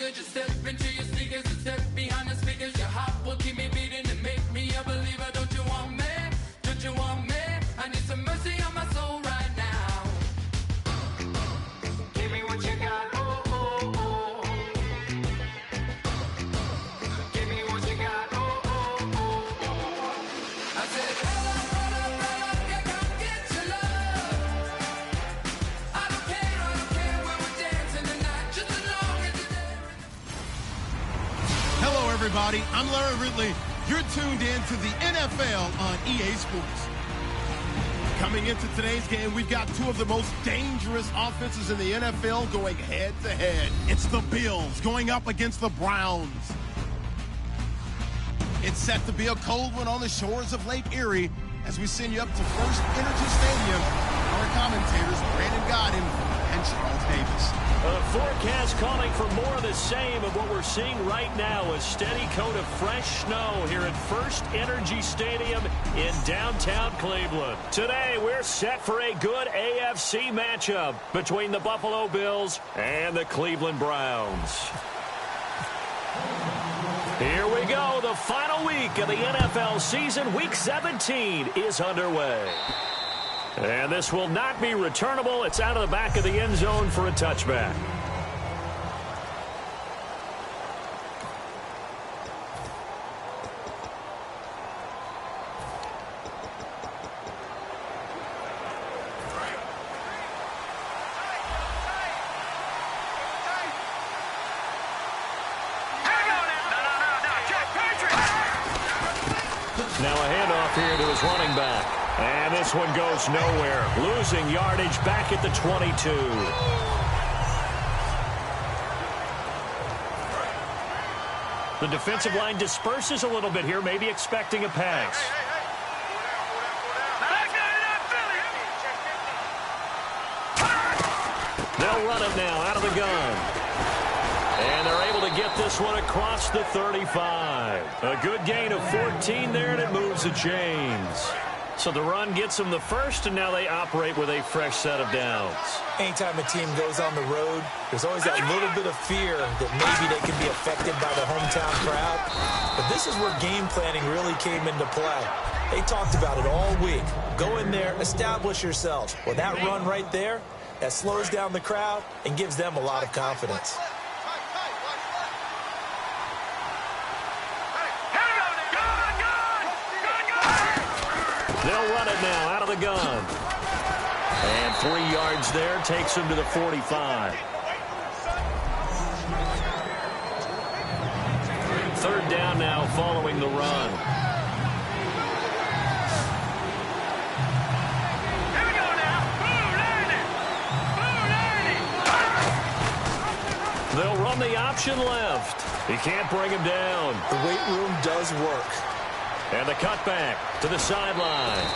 nigga, just step into your sneakers and step behind the speakers. Your heart will keep me beating and make me a believer. Don't you want me? Don't you want me? I need some mercy on my soul right now. Give me what you got, oh, oh, oh. Give me what you got, oh, oh, oh. I said, hold up, yeah, come get your love. I don't care when we're dancing tonight, just as long as you're there. Hello, everybody. I'm Larry Ridley. You're tuned in to the NFL on EA Sports. Coming into today's game, we've got two of the most dangerous offenses in the NFL going head-to-head. It's the Bills going up against the Browns. It's set to be a cold one on the shores of Lake Erie as we send you up to First Energy Stadium. Our commentators, Brandon Godin and Charles Davis. A forecast calling for more of the same of what we're seeing right now, a steady coat of fresh snow here at First Energy Stadium in downtown Cleveland. Today, we're set for a good AFC matchup between the Buffalo Bills and the Cleveland Browns. Here we go. The final week of the NFL season, Week 17, is underway. And this will not be returnable. It's out of the back of the end zone for a touchback. Now a handoff here to his running back. And this one goes nowhere. Losing yardage back at the 22. The defensive line disperses a little bit here, maybe expecting a pass. They'll run it now out of the gun. And they're able to get this one across the 35. A good gain of 14 there, and it moves the chains. So the run gets them the first, and now they operate with a fresh set of downs. Anytime a team goes on the road, there's always that little bit of fear that maybe they can be affected by the hometown crowd. But this is where game planning really came into play. They talked about it all week. Go in there, establish yourself. Well, that run right there, that slows down the crowd and gives them a lot of confidence. They'll run it now out of the gun. And 3 yards there takes them to the 45. Third down now following the run. Here we go now. They'll run the option left. He can't bring him down. The weight room does work. And the cutback to the sideline.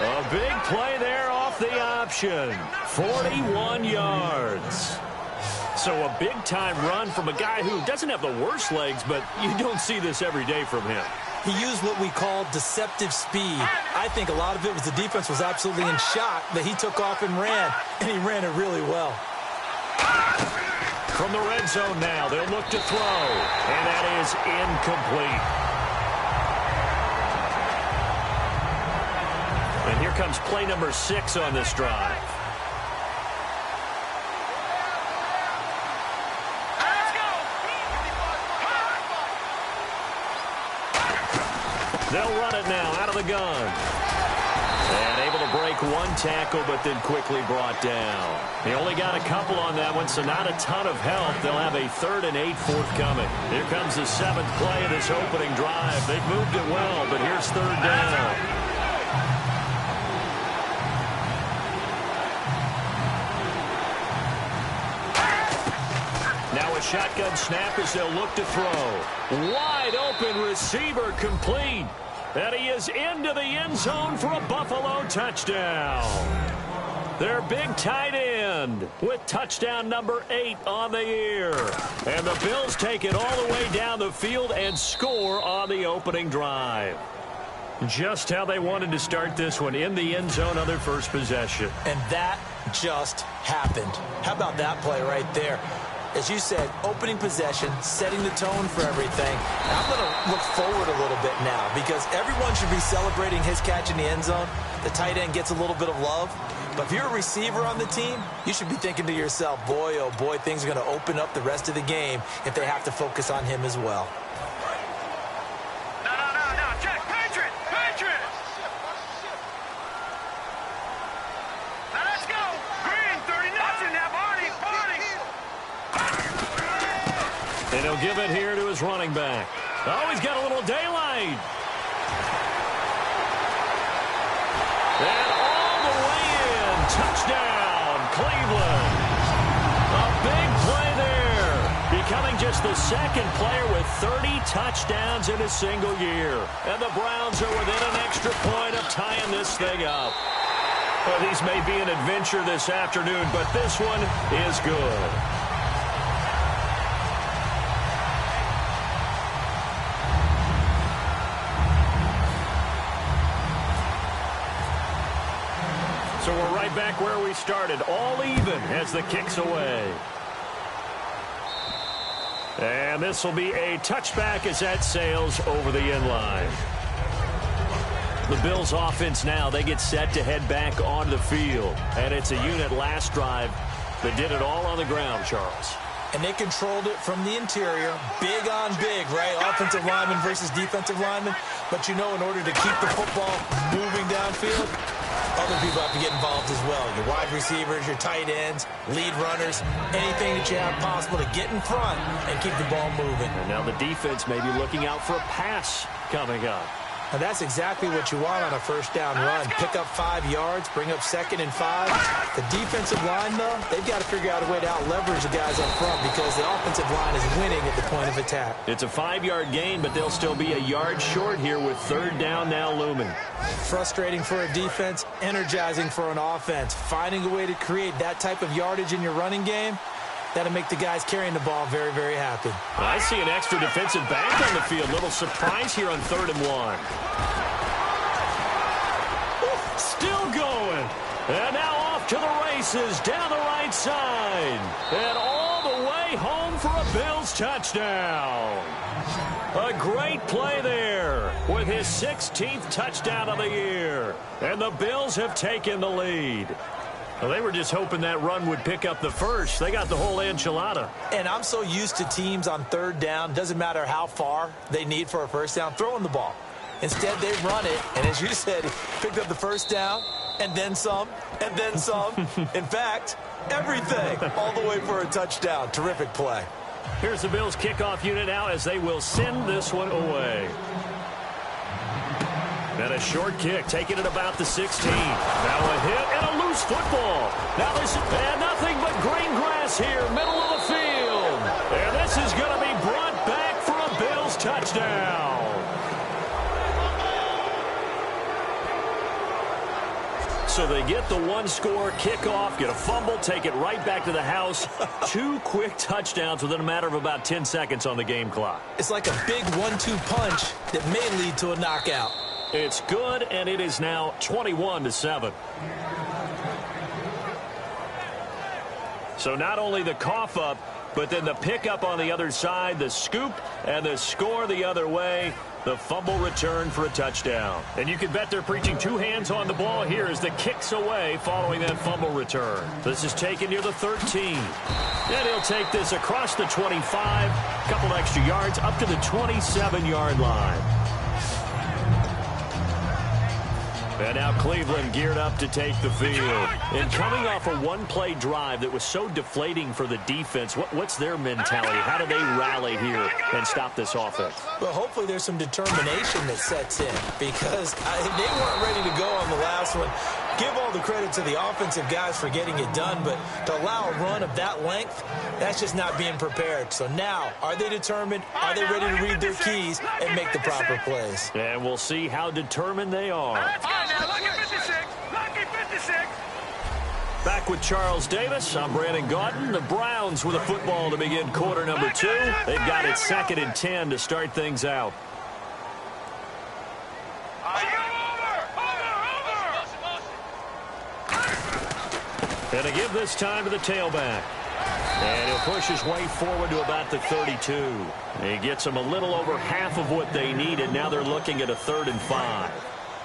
A big play there off the option. 41 yards. So a big-time run from a guy who doesn't have the worst legs, but you don't see this every day from him. He used what we call deceptive speed. I think a lot of it was the defense was absolutely in shock that he took off and ran, and he ran it really well. From the red zone now, they'll look to throw, and that is incomplete. And here comes play number 6 on this drive. They'll run it now out of the gun. And able to break one tackle, but then quickly brought down. They only got a couple on that one, so not a ton of help. They'll have a 3rd and 8 forthcoming. Here comes the 7th play of this opening drive. They've moved it well, but here's 3rd down. Now a shotgun snap as they'll look to throw. Wide open receiver complete. And he is into the end zone for a Buffalo touchdown. Their big tight end with touchdown number 8 on the year. And the Bills take it all the way down the field and score on the opening drive. Just how they wanted to start this one, in the end zone on their first possession. And that just happened. How about that play right there? As you said, opening possession, setting the tone for everything. And I'm going to look forward a little bit now because everyone should be celebrating his catch in the end zone. The tight end gets a little bit of love. But if you're a receiver on the team, you should be thinking to yourself, boy, oh boy, things are going to open up the rest of the game if they have to focus on him as well. No, check, Patriot! Now let's go! Green, 30 nothing now, Barney! And he'll give it here to his running back. Oh, he's got a little daylight. And all the way in. Touchdown, Cleveland. A big play there. Becoming just the second player with 30 touchdowns in a single year. And the Browns are within an extra point of tying this thing up. Well, these may be an adventure this afternoon, but this one is good. So we're right back where we started, all even as the kick's away. And this will be a touchback as that sails over the end line. The Bills offense now, they get set to head back onto the field. And it's a unit last drive that did it all on the ground, Charles. And they controlled it from the interior, big on big, right? Offensive lineman versus defensive lineman. But you know, in order to keep the football moving downfield, other people have to get involved as well. Your wide receivers, your tight ends, lead runners, anything that you have possible to get in front and keep the ball moving. And now the defense may be looking out for a pass coming up. And that's exactly what you want on a first down run. Pick up 5 yards, bring up 2nd and 5. The defensive line, though, they've got to figure out a way to out-leverage the guys up front because the offensive line is winning at the point of attack. It's a 5-yard gain, but they'll still be a yard short here with third down now looming. Frustrating for a defense, energizing for an offense. Finding a way to create that type of yardage in your running game, that'll make the guys carrying the ball very, very happy. I see an extra defensive back on the field. Little surprise here on 3rd and 1. Still going. And now off to the races down the right side. And all the way home for a Bills touchdown. A great play there with his 16th touchdown of the year. And the Bills have taken the lead. Well, they were just hoping that run would pick up the first. They got the whole enchilada. And I'm so used to teams on 3rd down, doesn't matter how far they need for a first down, throwing the ball. Instead, they run it, and as you said, picked up the first down, and then some, and then some. In fact, everything, all the way for a touchdown. Terrific play. Here's the Bills kickoff unit now as they will send this one away. And a short kick, taking it about the 16. Now a hit and a loose football. Now this, and nothing but green grass here, middle of the field. And this is going to be brought back for a Bills touchdown. So they get the 1-score kickoff, get a fumble, take it right back to the house. 2 quick touchdowns within a matter of about 10 seconds on the game clock. It's like a big 1-2 punch that may lead to a knockout. It's good, and it is now 21-7. So not only the cough up, but then the pickup on the other side, the scoop, and the score the other way. The fumble return for a touchdown. And you can bet they're preaching 2 hands on the ball here as the kick's away following that fumble return. This is taken near the 13. And he'll take this across the 25, a couple extra yards up to the 27-yard line. And now Cleveland geared up to take the field. And coming off a 1-play drive that was so deflating for the defense, what's their mentality? How do they rally here and stop this offense? Well, hopefully there's some determination that sets in because they weren't ready to go on the last one. Give all the credit to the offensive guys for getting it done, but to allow a run of that length, that's just not being prepared. So now, are they determined? Are they ready to read their keys and make the proper plays? And we'll see how determined they are. Let's go now. Lucky 56. Lucky 56. Back with Charles Davis, I'm Brandon Gaudin. The Browns with a football to begin quarter number 2. They've got it 2nd and 10 to start things out. Over. And to give this time to the tailback. And he'll push his way forward to about the 32. He gets them a little over half of what they needed. Now they're looking at a 3rd and 5.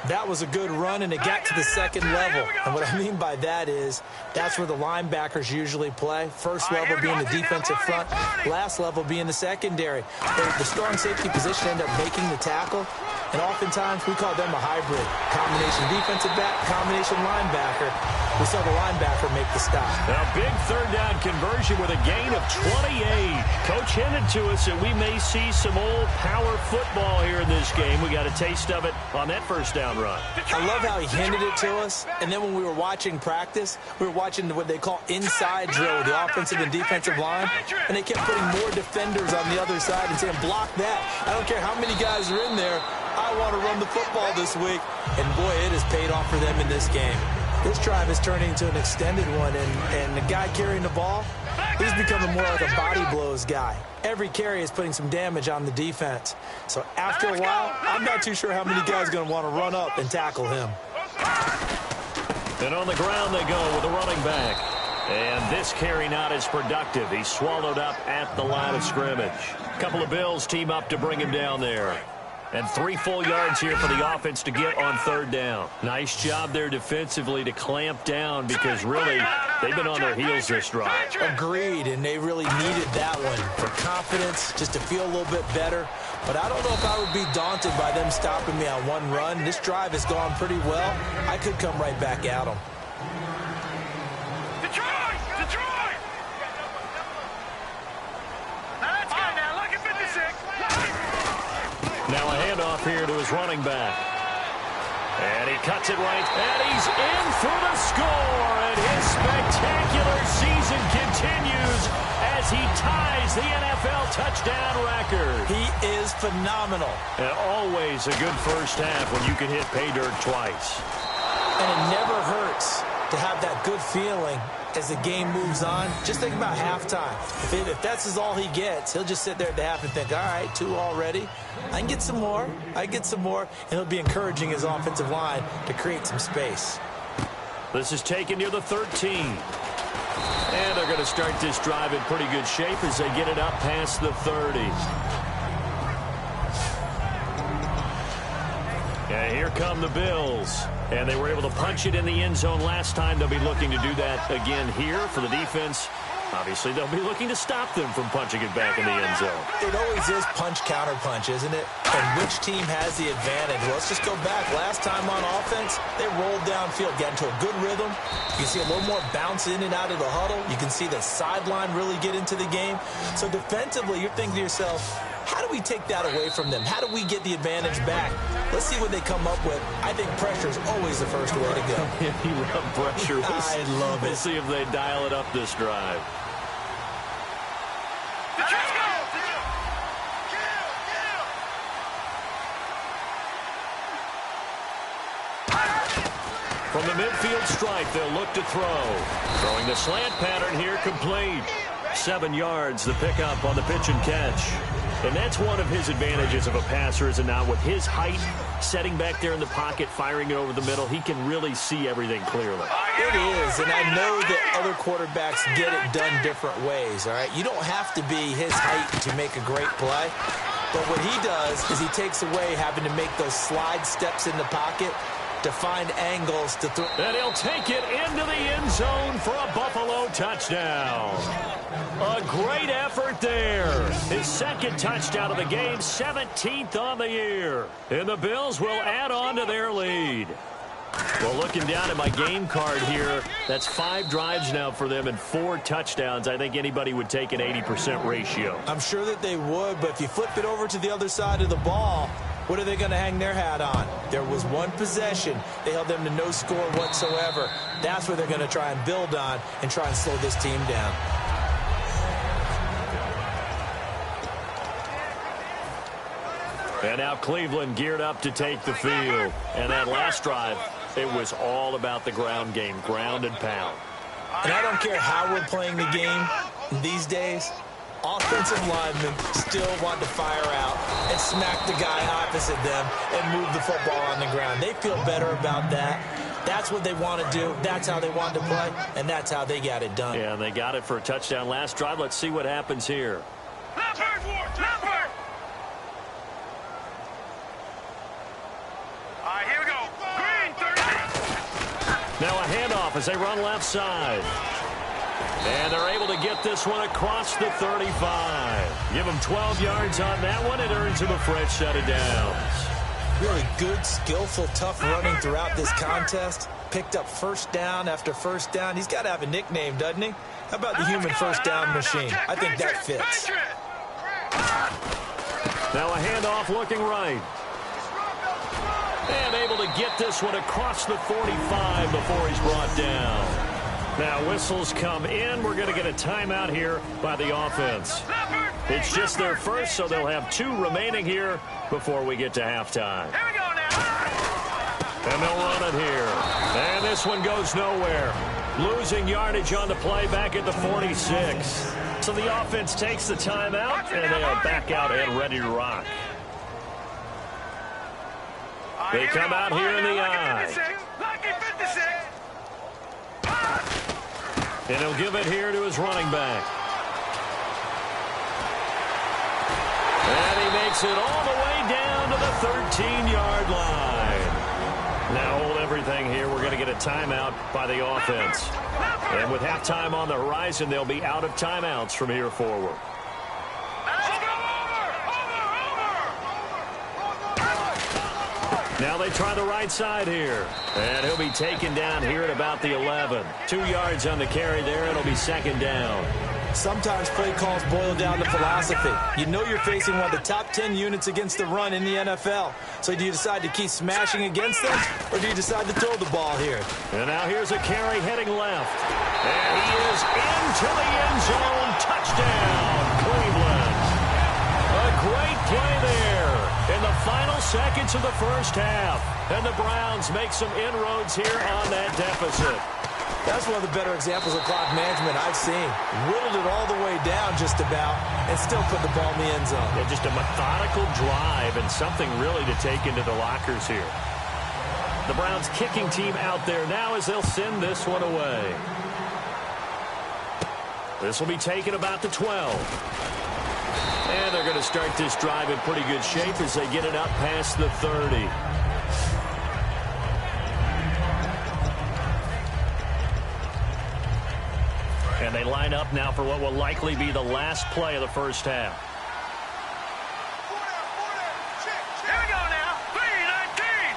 That was a good run, and it got to the second level. And what I mean by that is that's where the linebackers usually play. First level being the defensive front, last level being the secondary. The strong safety position ended up making the tackle, and oftentimes we call them a hybrid. Combination defensive back, combination linebacker. We saw the linebacker make the stop. A big 3rd down conversion with a gain of 28. Coach hinted to us that we may see some old power football here in this game. We got a taste of it on that 1st down run. I love how he hinted it to us, and then when we were watching practice, we were watching what they call inside drill with the offensive and defensive line, and they kept putting more defenders on the other side and saying, block that. I don't care how many guys are in there. I want to run the football this week. And, boy, it has paid off for them in this game. This drive is turning into an extended one, and the guy carrying the ball, he's becoming more like a body blows guy. Every carry is putting some damage on the defense. So after a while, I'm not too sure how many guys are going to want to run up and tackle him. And on the ground they go with a running back. And this carry not as productive. He's swallowed up at the line of scrimmage. A couple of Bills team up to bring him down there. And 3 full yards here for the offense to get on 3rd down. Nice job there defensively to clamp down because really they've been on their heels this drive. Agreed, and they really needed that one for confidence, just to feel a little bit better. But I don't know if I would be daunted by them stopping me on one run. This drive has gone pretty well. I could come right back at them. Detroit! Detroit! Let's go now. Look at 56. Now a handoff here to his running back. And he cuts it right, and he's in for the score. And his spectacular season continues as he ties the NFL touchdown record. He is phenomenal. And always a good first half when you can hit pay dirt twice. And it never hurts to have that good feeling as the game moves on. Just think about halftime. If that's all he gets, he'll just sit there at the half and think, all right, 2 already. I can get some more. I get some more. And he'll be encouraging his offensive line to create some space. This is taken near the 13. And they're going to start this drive in pretty good shape as they get it up past the 30. And here come the Bills. And they were able to punch it in the end zone last time. They'll be looking to do that again here for the defense. Obviously, they'll be looking to stop them from punching it back in the end zone. It always is punch-counter-punch, isn't it? And which team has the advantage? Well, let's just go back. Last time on offense, they rolled downfield, got into a good rhythm. You can see a little more bounce in and out of the huddle. You can see the sideline really get into the game. So defensively, you're thinking to yourself, how do we take that away from them? How do we get the advantage back? Let's see what they come up with. I think pressure is always the first way to go. You love pressure. I love it. We'll see if they dial it up this drive. From the midfield stripe, they'll look to throw. Throwing the slant pattern here, complete. 7 yards, the pickup on the pitch and catch. And that's one of his advantages of a passer, is it not? With his height, setting back there in the pocket, firing it over the middle, he can really see everything clearly. It is, and I know that other quarterbacks get it done different ways, all right? You don't have to be his height to make a great play. But what he does is he takes away having to make those slide steps in the pocket to find angles to throw. And he'll take it into the end zone for a Buffalo touchdown. A great effort there. His second touchdown of the game, 17th on the year. And the Bills will add on to their lead. Well, looking down at my game card here, that's 5 drives now for them and 4 touchdowns. I think anybody would take an 80% ratio. I'm sure that they would, but if you flip it over to the other side of the ball, what are they going to hang their hat on? There was one possession. They held them to no score whatsoever. That's what they're going to try and build on and try and slow this team down. And now Cleveland geared up to take the field. And that last drive, it was all about the ground game, ground and pound. And I don't care how we're playing the game these days, offensive linemen still want to fire out and smack the guy opposite them and move the football on the ground. They feel better about that. That's what they want to do. That's how they want to play, and that's how they got it done. Yeah, and they got it for a touchdown last drive. Let's see what happens here. Leopard! All right, here we go. Green, 30. Now a handoff as they run left side. And they're able to get this one across the 35. Give them 12 yards on that one. It earns them a fresh set of downs. Really good, skillful, tough running throughout this contest. Picked up first down after first down. He's got to have a nickname, doesn't he? How about the human first down machine? I think that fits. Now a handoff looking right. And able to get this one across the 45 before he's brought down. Now whistles come in. We're going to get a timeout here by the offense. It's just their first, so they'll have 2 remaining here before we get to halftime. Here we go now. And they'll run it here. And this one goes nowhere. Losing yardage on the play back at the 46. So the offense takes the timeout, and they are back out and ready to rock. They come out here in the I. Lucky 56. And he'll give it here to his running back. And he makes it all the way down to the 13-yard line. Now hold everything here. We're going to get a timeout by the offense. And with halftime on the horizon, they'll be out of timeouts from here forward. Now they try the right side here. And he'll be taken down here at about the 11. 2 yards on the carry there. It'll be second down. Sometimes play calls boil down to philosophy. You know you're facing one of the top 10 units against the run in the NFL. So do you decide to keep smashing against them, or do you decide to throw the ball here? And now here's a carry heading left. And he is into the end zone. Touchdown, Cleveland. A great play there in the final seconds of the first half. And the Browns make some inroads here on that deficit. That's one of the better examples of clock management I've seen. Whittled it all the way down just about and still put the ball in the end zone. Yeah, just a methodical drive and something really to take into the lockers here. The Browns kicking team out there now as they'll send this one away. This will be taken about the 12. And they're going to start this drive in pretty good shape as they get it up past the 30. And they line up now for what will likely be the last play of the first half. Here we go now. 3-19.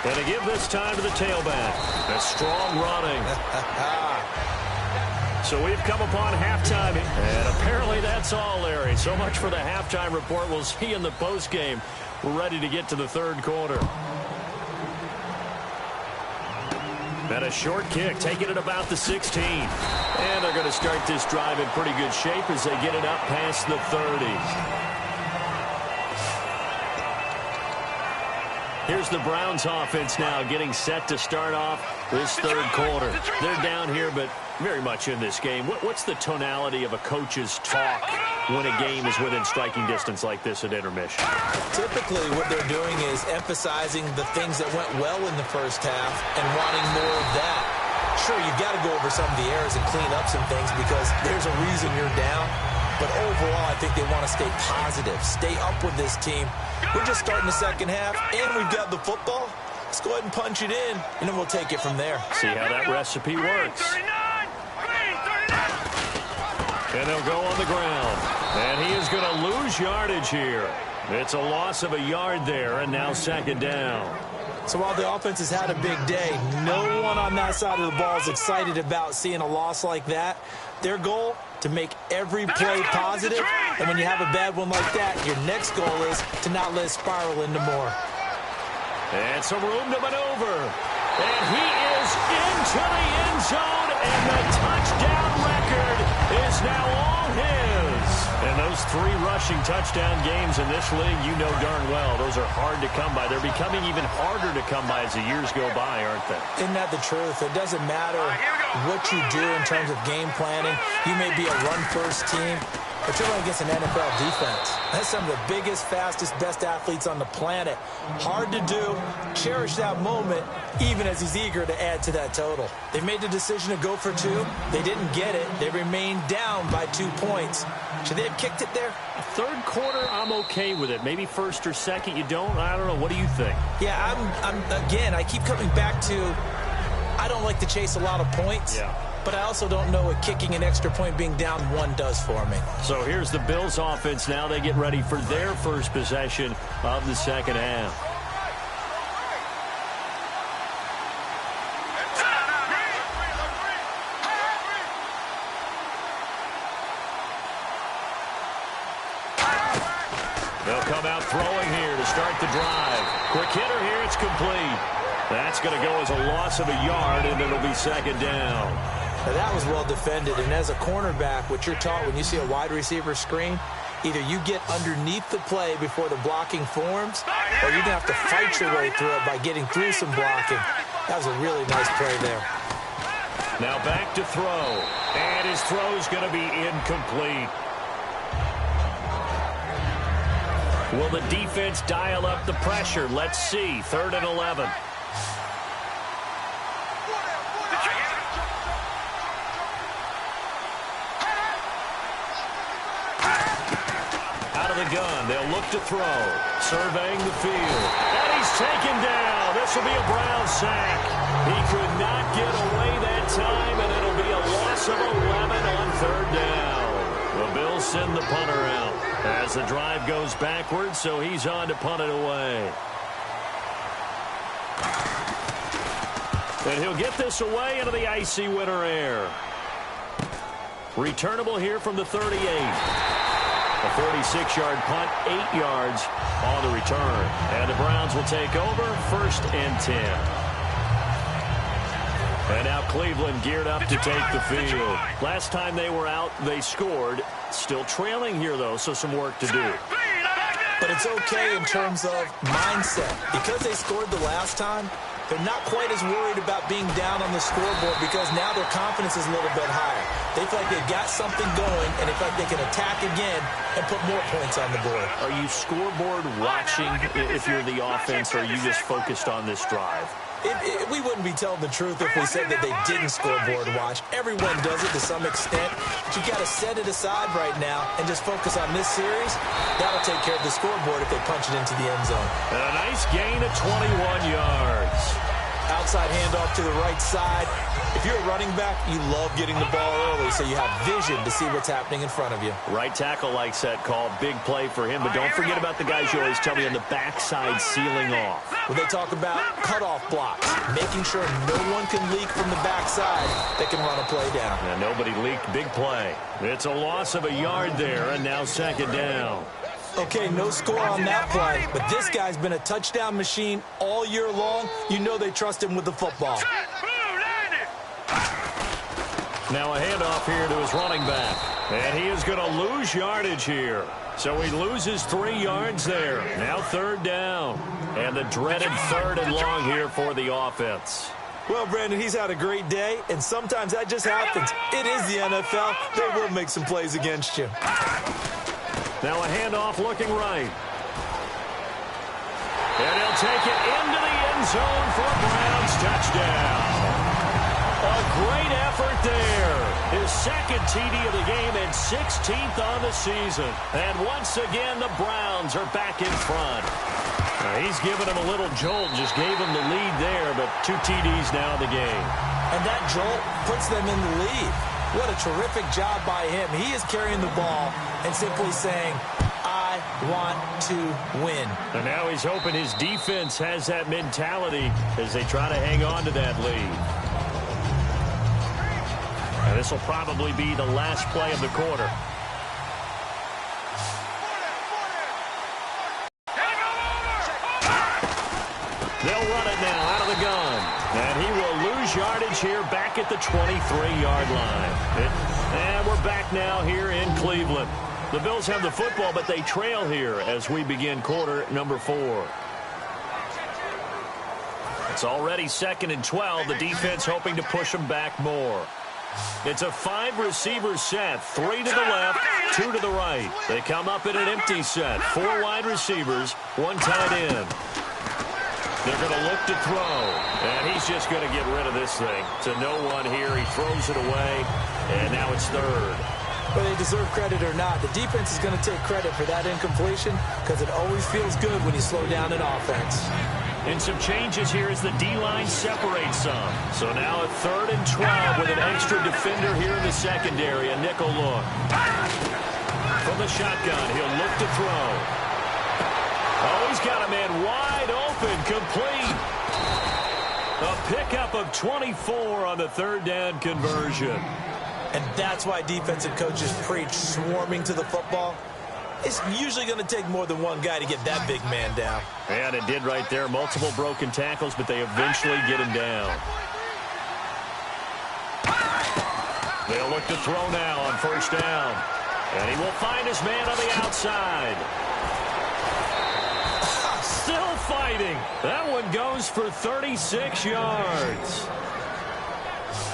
3-19. And they give this time to the tailback. That's strong running. So we've come upon halftime. And apparently that's all, Larry. So much for the halftime report. We'll see in the postgame. We're ready to get to the third quarter. And a short kick, taking it about the 16. And they're going to start this drive in pretty good shape as they get it up past the 30. Here's the Browns offense now getting set to start off this third quarter. They're down here, but very much in this game. What's the tonality of a coach's talk when a game is within striking distance like this at intermission? Typically, what they're doing is emphasizing the things that went well in the first half and wanting more of that. Sure, you've got to go over some of the errors and clean up some things because there's a reason you're down. But overall, I think they want to stay positive, stay up with this team. We're just starting the second half, and we've got the football. Let's go ahead and punch it in, and then we'll take it from there. See how that recipe works. 39. And they'll go on the ground. And he is going to lose yardage here. It's a loss of a yard there, and now second down. So while the offense has had a big day, no one on that side of the ball is excited about seeing a loss like that. Their goal, to make every play positive. And when you have a bad one like that, your next goal is to not let it spiral into more. And some room to maneuver. And he is into the end zone, and the touchdown record is now all his. And those 3 rushing touchdown games in this league, you know darn well, those are hard to come by. They're becoming even harder to come by as the years go by, aren't they? Isn't that the truth? It doesn't matter Here we go. what you do in terms of game planning. You may be a run-first team, but you're running against an NFL defense. That's some of the biggest, fastest, best athletes on the planet. Hard to do. Cherish that moment, even as he's eager to add to that total. They made the decision to go for 2. They didn't get it. They remained down by 2 points. Should they have kicked it there? Third quarter, I'm okay with it. Maybe first or second, you don't? I don't know. What do you think? Yeah, again, I keep coming back to I don't like to chase a lot of points. Yeah. But I also don't know what kicking an extra point being down 1 does for me. So here's the Bills offense now. They get ready for their first possession of the second half. They'll come out throwing here to start the drive. Quick hitter here. It's complete. That's going to go as a loss of a yard, and it'll be second down. Now that was well defended, and as a cornerback, what you're taught when you see a wide receiver screen, either you get underneath the play before the blocking forms, or you're going to have to fight your way through it by getting through some blocking. That was a really nice play there. Now back to throw, and his throw's going to be incomplete. Will the defense dial up the pressure? Let's see. 3rd and 11. Out of the gun, they'll look to throw. Surveying the field. And he's taken down. This will be a Brown sack. He could not get away that time, and it'll be a loss of 11 on 3rd down. The Bills send the punter out as the drive goes backwards, so he's on to punt it away. And he'll get this away into the icy winter air. Returnable here from the 38. A 46-yard punt, 8 yards on the return. And the Browns will take over, 1st and 10. And now Cleveland geared up to take the field. Last time they were out, they scored. Still trailing here, though, so some work to do. But it's okay in terms of mindset. Because they scored the last time, they're not quite as worried about being down on the scoreboard because now their confidence is a little bit higher. They feel like they've got something going, and they feel like they can attack again and put more points on the board. Are you scoreboard watching if you're the offense, or are you just focused on this drive? We wouldn't be telling the truth if we said that they didn't scoreboard watch. Everyone does it to some extent. But you've got to set it aside right now and just focus on this series. That'll take care of the scoreboard if they punch it into the end zone. And a nice gain of 21 yards. Outside handoff to the right side. If you're a running back, you love getting the ball early so you have vision to see what's happening in front of you. Right tackle likes that call. Big play for him. But don't forget about the guys you always tell me on the backside sealing off. When they talk about cutoff blocks, making sure no one can leak from the backside that can run a play down. And nobody leaked. Big play. It's a loss of a yard there, and now second down. Okay, no score on that play, but this guy's been a touchdown machine all year long. You know they trust him with the football. Now a handoff here to his running back. And he is going to lose yardage here. So he loses 3 yards there. Now 3rd down. And the dreaded 3rd and long here for the offense. Well, Brandon, he's had a great day, and sometimes that just happens. It is the NFL. They will make some plays against you. Now a handoff looking right. And he'll take it into the end zone for a Browns touchdown. A great effort there. His 2nd TD of the game and 16th on the season. And once again, the Browns are back in front. Now, he's given him a little jolt, just gave him the lead there, but 2 TDs now in the game. And that jolt puts them in the lead. What a terrific job by him. He is carrying the ball and simply saying, I want to win. And now he's hoping his defense has that mentality as they try to hang on to that lead. And this will probably be the last play of the quarter. They'll run it now out of the gun. And he will lose yardage here back at the 23-yard line. And we're back now here in Cleveland. The Bills have the football, but they trail here as we begin quarter number 4. It's already 2nd and 12. The defense hoping to push them back more. It's a 5-receiver set. 3 to the left, 2 to the right. They come up in an empty set. 4 wide receivers, 1 tight end. They're going to look to throw, and he's just going to get rid of this thing. To no one here. He throws it away, and now it's 3rd. Whether they deserve credit or not, the defense is going to take credit for that incompletion because it always feels good when you slow down an offense. And some changes here as the D-line separates some. So now at 3rd and 12 with an extra defender here in the secondary. A nickel look. From the shotgun, he'll look to throw. Oh, he's got a man wide open, complete. A pickup of 24 on the 3rd down conversion. And that's why defensive coaches preach swarming to the football. It's usually going to take more than one guy to get that big man down. And it did right there. Multiple broken tackles, but they eventually get him down. They'll look to throw now on 1st down. And he will find his man on the outside. Still fighting. That one goes for 36 yards.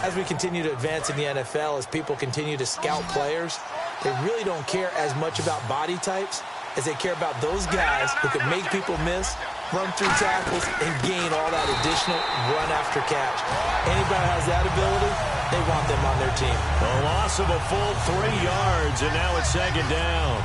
As we continue to advance in the NFL, as people continue to scout players, they really don't care as much about body types as they care about those guys who can make people miss, run through tackles, and gain all that additional run after catch. Anybody who has that ability, they want them on their team. A loss of a full 3 yards, and now it's 2nd down.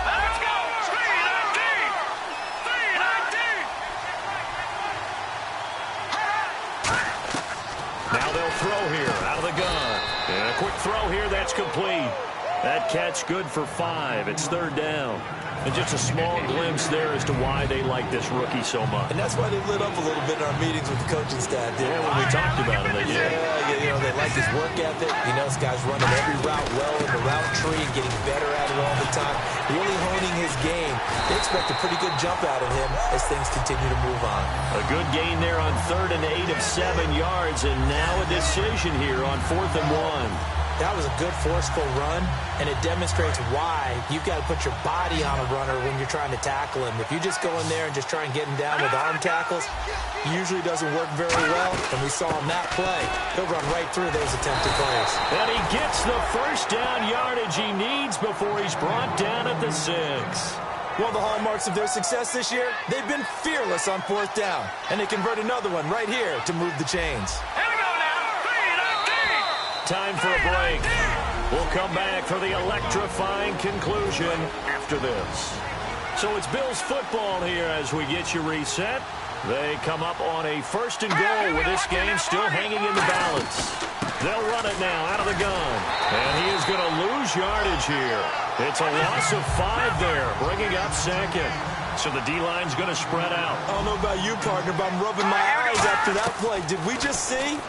Let's go! 319! Now they'll throw here out of the gun. And a quick throw here, that's complete. That catch good for 5. It's 3rd down. And just a small glimpse there as to why they like this rookie so much. And that's why they lit up a little bit in our meetings with the coaching staff. Yeah, when we talked about him, they did. Yeah, they like his work ethic. You know, this guy's running every route well in the route tree and getting better at it all the time. Really honing his game. They expect a pretty good jump out of him as things continue to move on. A good gain there on 3rd and 8 of 7 yards, and now a decision here on 4th and 1. That was a good forceful run, and it demonstrates why you've got to put your body on a runner when you're trying to tackle him. If you just go in there and just try and get him down with arm tackles, usually doesn't work very well, and we saw him that play. He'll run right through those attempted plays. And he gets the 1st down yardage he needs before he's brought down at the 6. One of the hallmarks of their success this year, they've been fearless on 4th down, and they convert another one right here to move the chains. Here we go now! 319! Time for a break. We'll come back for the electrifying conclusion after this. So it's Bills football here as we get you reset. They come up on a 1st and goal with this game still hanging in the balance. They'll run it now out of the gun. And he is going to lose yardage here. It's a loss of 5 there, bringing up 2nd. So the D-line's going to spread out. I don't know about you, partner, but I'm rubbing my eyes after that play. Did we just see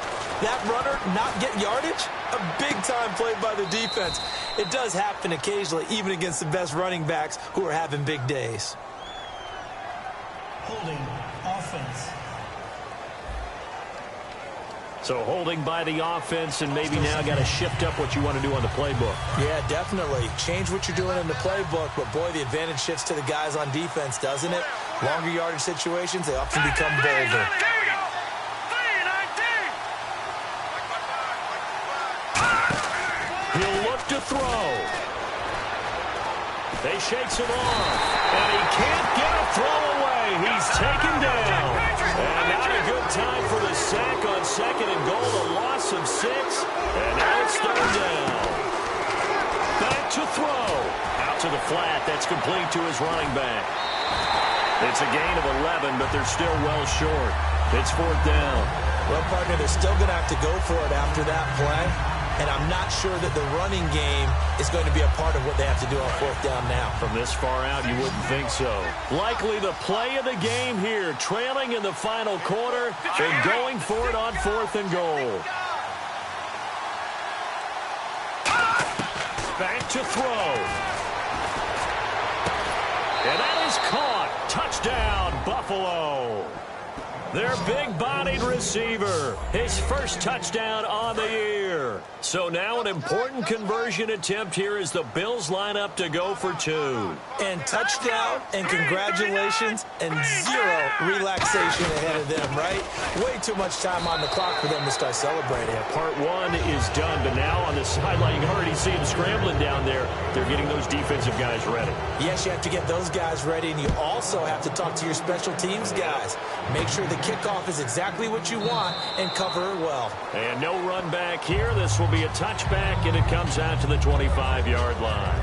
that runner not get yardage? A big-time play by the defense. It does happen occasionally, even against the best running backs who are having big days. Holding offense. So holding by the offense, and maybe now got to shift up what you want to do on the playbook. Yeah, definitely. Change what you're doing in the playbook, but boy, the advantage shifts to the guys on defense, doesn't it? Longer yardage situations, they often become bolder. Here we go! 319! He'll look to throw. They shakes him off, and he can't get a throw away. He's taken down. And not a good time for the sack on 2nd and goal. A loss of 6, and now it's 3rd down. Back to throw. Out to the flat. That's complete to his running back. It's a gain of 11, but they're still well short. It's 4th down. Well, partner, they're still going to have to go for it after that play. And I'm not sure that the running game is going to be a part of what they have to do on 4th down now. From this far out, you wouldn't think so. Likely the play of the game here, trailing in the final quarter and going for it on 4th and goal. Back to throw. And that is caught. Touchdown, Buffalo. Their big-bodied receiver, his first touchdown on the year. So now an important conversion attempt here as the Bills line up to go for 2. And touchdown, and congratulations, and zero relaxation ahead of them, right? Way too much time on the clock for them to start celebrating. Part 1 is done, but now on the sideline, you already see them scrambling down there. They're getting those defensive guys ready. Yes, you have to get those guys ready, and you also have to talk to your special teams guys. Make sure the kickoff is exactly what you want and cover it well. And no run back here. This will be a touchback, and it comes out to the 25-yard line.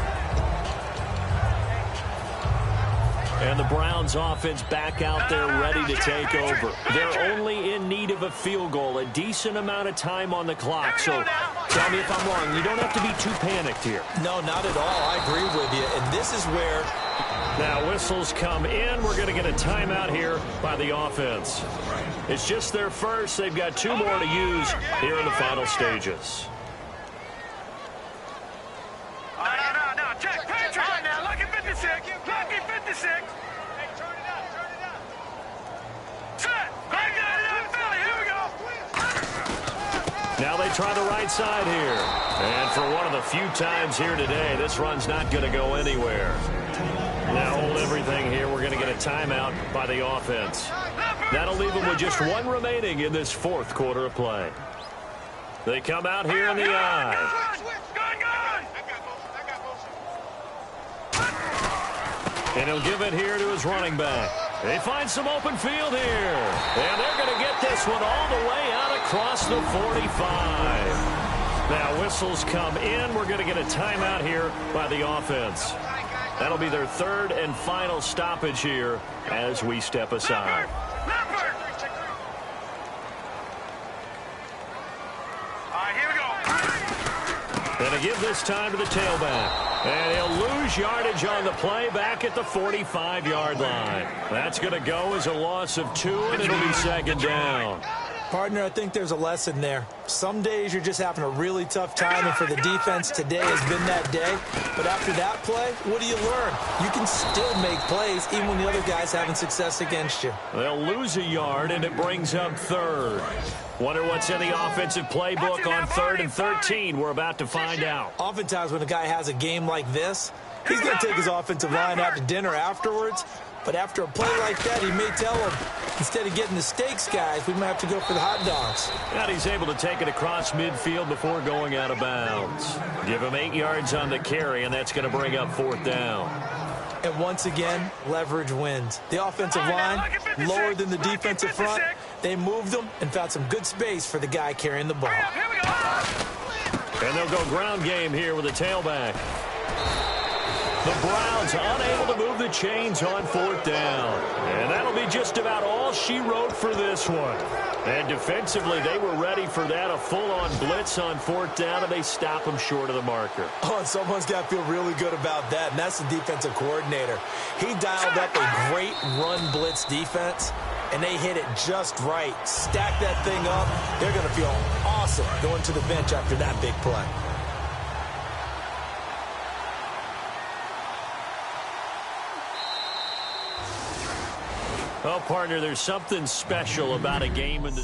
And the Browns offense back out there ready to take over. They're only in need of a field goal, a decent amount of time on the clock. So tell me if I'm wrong. You don't have to be too panicked here. No, not at all. I agree with you. And this is where... Now whistles come in. We're going to get a timeout here by the offense. It's just their first. They've got 2 more to use here in the final stages. No. Check. Right now. Lucky 56. Lucky 56. Hey, turn it up. Set. Right now, Philly. Here we go. Now they try the right side here. And for one of the few times here today, this run's not going to go anywhere. Now hold everything here. We're going to get a timeout by the offense. That'll leave them with just 1 remaining in this 4th quarter of play. They come out here in the eye. And he'll give it here to his running back. They find some open field here. And they're going to get this one all the way out across the 45. Now whistles come in. We're going to get a timeout here by the offense. That'll be their 3rd and final stoppage here as we step aside. And to give this time to the tailback. And he'll lose yardage on the play back at the 45-yard line. That's going to go as a loss of 2, and it'll be 2nd down. Partner, I think there's a lesson there. Some days you're just having a really tough time, and for the defense, today has been that day. But after that play, what do you learn? You can still make plays even when the other guy's having success against you. They'll lose a yard, and it brings up 3rd. Wonder what's in the offensive playbook on 3rd and 13. We're about to find out. Oftentimes when a guy has a game like this, he's going to take his offensive line out to dinner afterwards. But after a play like that, he may tell him, instead of getting the steaks, guys, we might have to go for the hot dogs. And he's able to take it across midfield before going out of bounds. Give him 8 yards on the carry, and that's going to bring up 4th down. And once again, leverage wins. The offensive line, lower than the defensive front. They moved them and found some good space for the guy carrying the ball. And they'll go ground game here with a tailback. The Browns unable to move the chains on 4th down. And that'll be just about all she wrote for this one. And defensively, they were ready for that, a full-on blitz on 4th down, and they stop them short of the marker. Oh, and someone's got to feel really good about that, and that's the defensive coordinator. He dialed up a great run blitz defense, and they hit it just right. Stack that thing up. They're going to feel awesome going to the bench after that big play. Well, partner, there's something special about a game in the...